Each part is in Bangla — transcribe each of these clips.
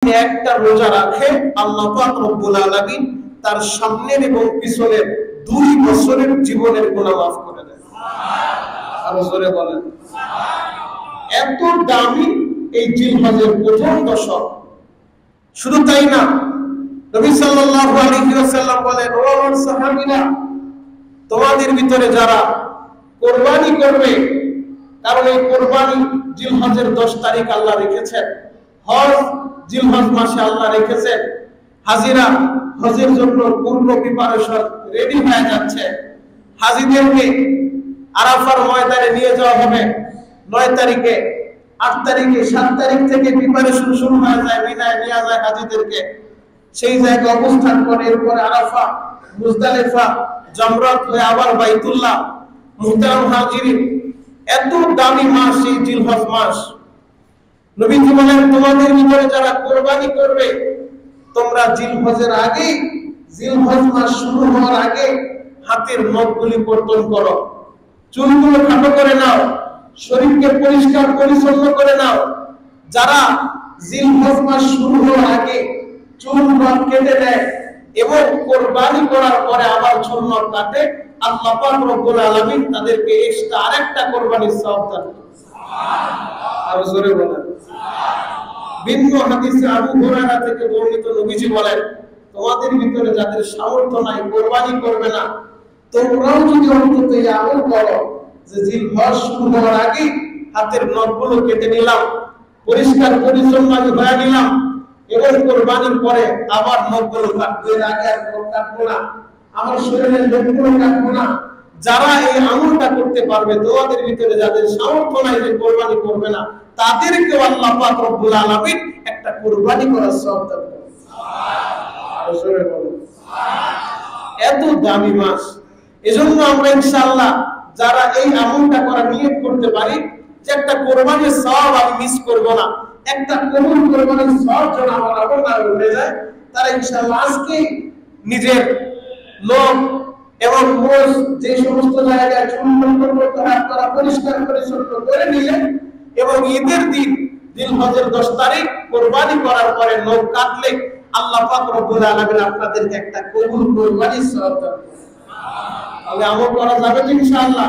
একটা রোজা রাখে আল্লাহ পাক রব্বুল আলামিন তার সামনের এবং পিছনের 2 বছরের জীবনের গুনাহ মাফ করে দেন। আরো জোরে বলেন এত দামি এই জিলহজের প্রথম দশক। শুধু তাই না, নবী সাল্লাল্লাহু আলাইহি ওয়াসাল্লাম বলেন, ও আমার সাহাবীরা, তোমাদের ভিতরে যারা কুরবানি করবে, কারণ এই কুরবানি জিলহজের 10 তারিখ আল্লাহ রেখেছেন, হজ জিলহজ মাসে আল্লাহ রেখেছেন, হাজিরা হজের জন্য পূর্ণ প্রিপারেশন রেডি হয়ে যাচ্ছে। হাজিদেরকে আরাফার ময়দানে নিয়ে যাওয়া হবে 9 তারিখে, 8 তারিখে, 7 তারিখ থেকে প্রিপারেশন শুরু হয়ে যায়, মিনায় নিয়ে যায় হাজিদেরকে। সেই জায়গায় অবস্থান করে এরপরে আরাফা, মুজদালিফা, জামরাত হয়ে আবার বাইতুল্লাহ। মুহতারাম হাজিরিন, এত দামি মাস এই জিলহজ মাস। নবীজি বলেন, তোমাদের ভিতরে যারা কুরবানি করবে, তোমরা জিলহজের আগে, জিলহজ মাস শুরু হওয়ার আগে হাতের নখগুলি কর্তন করো, চুলগুলো খাটো করে নাও, শরীরকে পরিষ্কার পরিচ্ছন্ন করে নাও। যারা জিলহজ মাস শুরু হওয়ার আগে চুল নখ কেটে দেয় এবং কুরবানি করার পরে আবার চুল নখ কাটে, আল্লাহ পাক রব্বুল আলামিন তাদেরকে এক্সট্রা আরেকটা কুরবানির সওয়াব দান করেন। সুবহানাল্লাহ। আর জোরে বলেন সুবহানাল্লাহ। ভিন্ন হাদিসে আবু হুরায়রা থেকে বর্ণিত, নবীজি বলেন, তোমাদের ভিতরে যাদের সামর্থ্য নাই, কুরবানি করবে না, তোমরাও যদি অন্তত এই আমল করো যে জিলহজ শুরু হওয়ার আগে হাতের নখগুলো কেটে নিলাম, পরিষ্কার পরিচ্ছন্ন হয়ে নিলাম এবং কুরবানির পরে আবার নখগুলো কাটবো, এর আগে আর নখ কাটবো না, আমার শরীরের নখগুলো কাটবো না। যারা এই আমলটা করতে পারবে, তোমাদের ভিতরে যাদের সামর্থ্য নাই যে কুরবানি করবে না, তাদেরকে আল্লাহ পাক রব্বুল আলামিন একটা কুরবানি করার সওয়াব দান করেন। সুবহানাল্লাহ। সুবহানাল্লাহ। এত দামি মাস। এজন্য আমরা ইনশাআল্লাহ যারা এই আমলটা করার নিয়ত করতে পারি যে একটা কুরবানির সওয়াব আমি মিস করব না, একটা কবুল কুরবানির সওয়াব যেন আমার আমলে উঠে যায়, তারা ইনশাআল্লাহ আজকে নিজের লোক এবং মোজ যে সমস্ত জায়গায় চুল করতে হয় আপনারা পরিষ্কার পরিচ্ছন্ন করে নিলেন এবং ঈদের দিন জিলহজের 10 তারিখ কুরবানি করার পরে নখ কাটলে আল্লাহ পাক রব্বুল আলামিন আপনাদেরকে একটা কবুল কুরবানির সওয়াব দান করবেন। তাহলে আমল করা যাবে ইনশাআল্লাহ।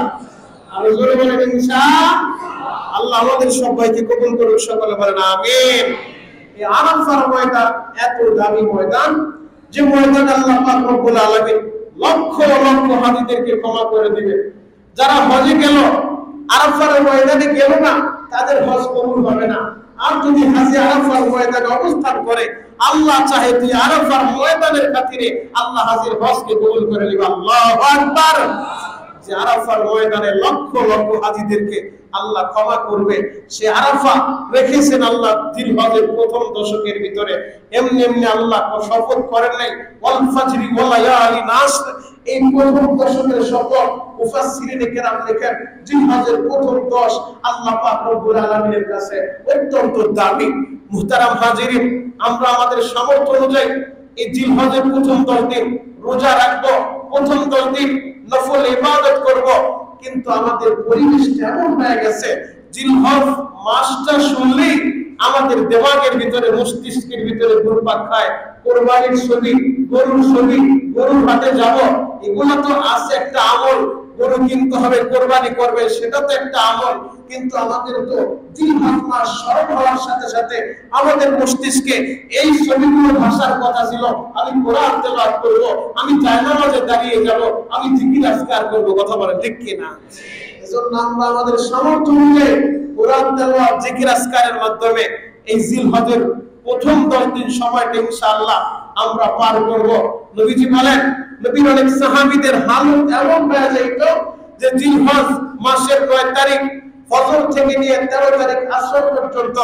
আর জোরে বলেন ইনশাআল্লাহ। আল্লাহ আমাদের সবাইকে কবুল করুন, সকলে বলেন আমিন। এই আরাফার ময়দান এত দামি ময়দান, যে ময়দান আল্লাহ পাক রব্বুল আলামিন লক্ষ লক্ষ হাজিদেরকে ক্ষমা করে দিবে। যারা হজে গেল আরাফার ময়দানে গেল না, তাদের হজ কবুল হবে না। আর যদি হাজি আরাফার ময়দানে অবস্থান করে, আল্লাহ চাহে তুই আরাফার ময়দানের খাতিরে আল্লাহ হাজির হজকে কবুল করে নিবে। আল্লাহু আকবার। যে আরাফার ময়দানে লক্ষ লক্ষ হাজিদেরকে আল্লাহ ক্ষমা করবে, সে আরাফা রেখেছেন আল্লাহ জিলহজের প্রথম দশকের ভিতরে। এমনি এমনি আল্লাহ শপথ করেন নাই, ওয়াল ফাজরি ওয়া লায়ালি নাসর, এই প্রথম দশকের শপথ মুফাসসিরিনে কেরাম লেখেন জিলহজের প্রথম 10 আল্লাহ পাক রব্বুল আলামিনের কাছে অত্যন্ত দামি। মুহতারাম হাজিরিন, আমরা আমাদের সামর্থ্য অনুযায়ী এই জিলহজের প্রথম 10 দিন রোজা রাখবো, প্রথম 10 দিন নফল ইবাদত করব, কিন্তু আমাদের পরিবেশটা এমন হয়ে গেছে, জিলহজ মাসটা শুনলেই আমাদের দিমাগের ভিতরে, মস্তিষ্কের ভিতরে ঘুরপাক খায় কুরবানির ছবি, গরুর ছবি, গরুর হাটে যাব, এগুলো তো আছে একটা আমল, গরু কিনতে হবে, কুরবানি করবে, সেটা তো একটা আমল, কিন্তু আমাদের তো জিলহজ মাস স্মরণ হওয়ার সাথে সাথে আমাদের মস্তিষ্কে এই ছবিগুলো ভাষার কথা ছিল, আমি কোরআন তেলাওয়াত করব, আমি জায়নামাজে দাঁড়িয়ে যাব, আমি জিকির আজকার করব। কথা বলেন ঠিক কি না? এজন্য আমরা আমাদের সামর্থ্য অনুযায়ী কোরআন তেলাওয়াত, জিকির আজকারের মাধ্যমে এই জিলহজের প্রথম 10 দিন সময়টা ইনশাআল্লাহ আমরা পার করব। নবীজি বলেন, নবীর অনেক সাহাবীদের হালত এমন হয়ে যাইত যে জিলহজ মাসের 9 তারিখ ফজর থেকে নিয়ে 13 তারিখ আসর পর্যন্ত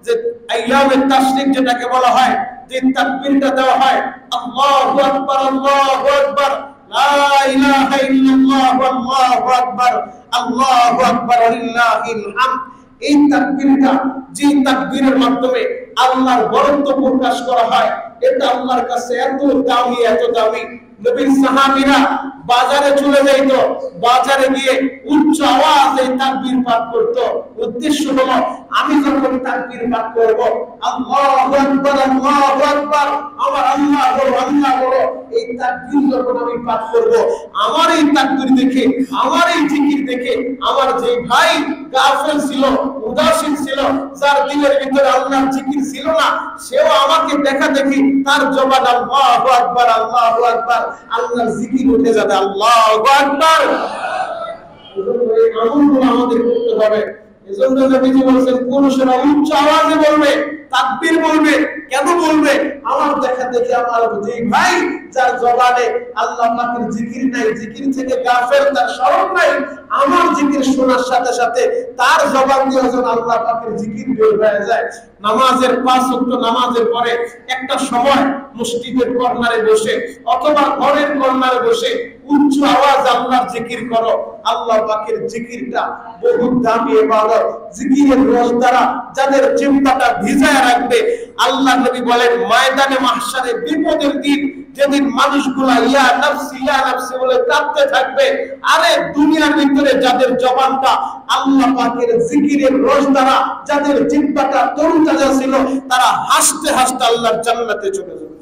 যে আইয়ামে তাশরিক যেটাকে বলা হয়, যে তাকবীরটা দেওয়া হয়, আল্লাহু আকবার, আল্লাহু আকবার, লা ইলাহা ইল্লাল্লাহ, আল্লাহু আকবার, আল্লাহু আকবার, লিল্লাহিল হামদ, এই তাকবীরটা যে তাকবীরের মাধ্যমে আল্লাহর বরত্ব প্রকাশ করা হয়, এটা আল্লাহর কাছে এত দামি। নবীর সাহাবীরা বাজারে চলে যাইতো, বাজারে গিয়ে উচ্চ আওয়াজে তাকবীর পাঠ করত। উদ্দেশ্য হলো আমি যখন তাকবীর পাঠ করব, আল্লাহু আকবার আল্লাহু আকবার, আমার আল্লাহ বড়, এই তাকবীর যখন আমি পাঠ করব, আমার এই তাকবীর দেখে, আমার এই জিকির দেখে আমার যে ভাই গাফেল ছিল, উদাসীন ছিল, যার দিলের ভিতরে আল্লাহর জিকির ছিল না, সেও আমাকে দেখা দেখি তার জবান আল্লাহু আকবার আল্লাহু আকবার, আল্লাহর জিকির উঠে যাবে আল্লাহু আকবার। এই আমলগুলো আমাদের করতে হবে। এজন্য নবীজি বলেছেন পুরুষেরা উচ্চ আওয়াজে বলবে, তাকবীর বলবে। কেন বলবে? আমার দেখা দেখি আমার যে ভাই যার জবানে আল্লাহ পাকের জিকির নাই, জিকির থেকে গাফেল, তার স্মরণ নাই, আমার জিকির শোনার সাথে সাথে তার জবান দিয়ে যখন আল্লাহ পাকের জিকির বের হয়ে যায়। নামাজের 5 ওয়াক্ত নামাজের পরে একটা সময় মসজিদের কর্নারে বসে অথবা ঘরের কর্নারে বসে উচ্চ আওয়াজ আল্লাহর জিকির করো। আল্লাহ পাকের জিকিরটা বহু দামি ইবাদত। জিকিরের রস দ্বারা যাদের চিন্তাটা ভিজায় রাখবে, আল্লাহ নবী বলেন ময়দানে মাহশারে বিপদের দিন যেদিন মানুষগুলা ইয়া নাফসি বলে কাঁদতে থাকবে, আরে দুনিয়ার ভিতরে যাদের জবানটা আল্লাহ পাকের জিকিরের রস দ্বারা যাদের চিন্তাটা তরুতাজা ছিল, তারা হাসতে হাসতে আল্লাহর জান্নাতে চলে যাবে।